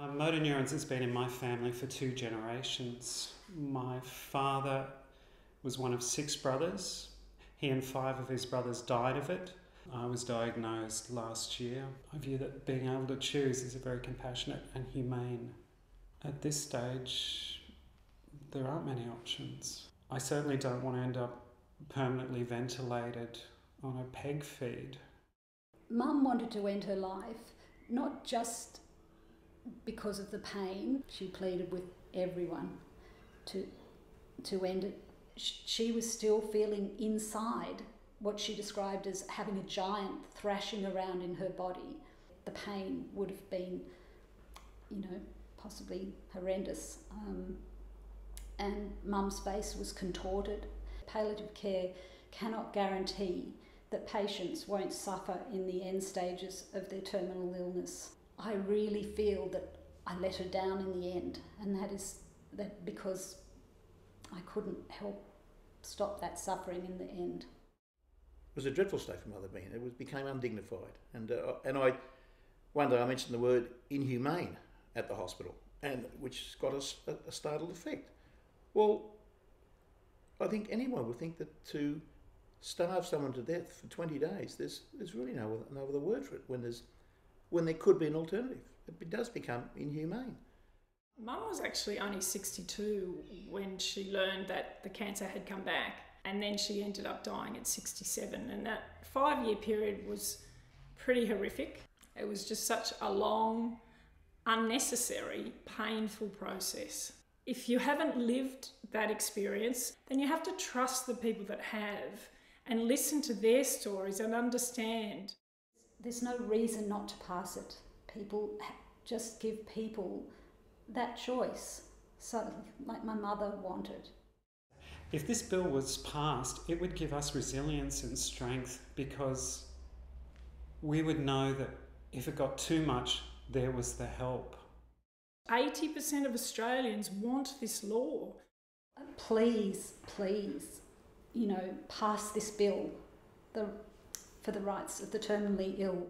Motor neurons has been in my family for 2 generations. My father was one of 6 brothers. He and 5 of his brothers died of it. I was diagnosed last year. I view that being able to choose is a very compassionate and humane. At this stage, there aren't many options. I certainly don't want to end up permanently ventilated on a peg feed. Mum wanted to end her life, not just because of the pain. She pleaded with everyone to end it. She was still feeling inside what she described as having a giant thrashing around in her body. The pain would have been, possibly horrendous. And Mum's face was contorted. Palliative care cannot guarantee that patients won't suffer in the end stages of their terminal illness. I really feel that I let her down in the end, and that is because I couldn't help stop that suffering in the end. It was a dreadful state for Mother being. It became undignified, and one day I mentioned the word inhumane at the hospital, and which got us a startled effect. Well, I think anyone would think that to starve someone to death for 20 days, there's really no other word for it when there could be an alternative. It does become inhumane. Mum was actually only 62 when she learned that the cancer had come back, and then she ended up dying at 67, and that 5-year period was pretty horrific. It was just such a long, unnecessary, painful process. If you haven't lived that experience, then you have to trust the people that have and listen to their stories and understand. There's no reason not to pass it. Just give people that choice, so like my mother wanted. If this bill was passed, it would give us resilience and strength, because we would know that if it got too much, there was the help. 80% of Australians want this law. Please, pass this bill for the rights of the terminally ill.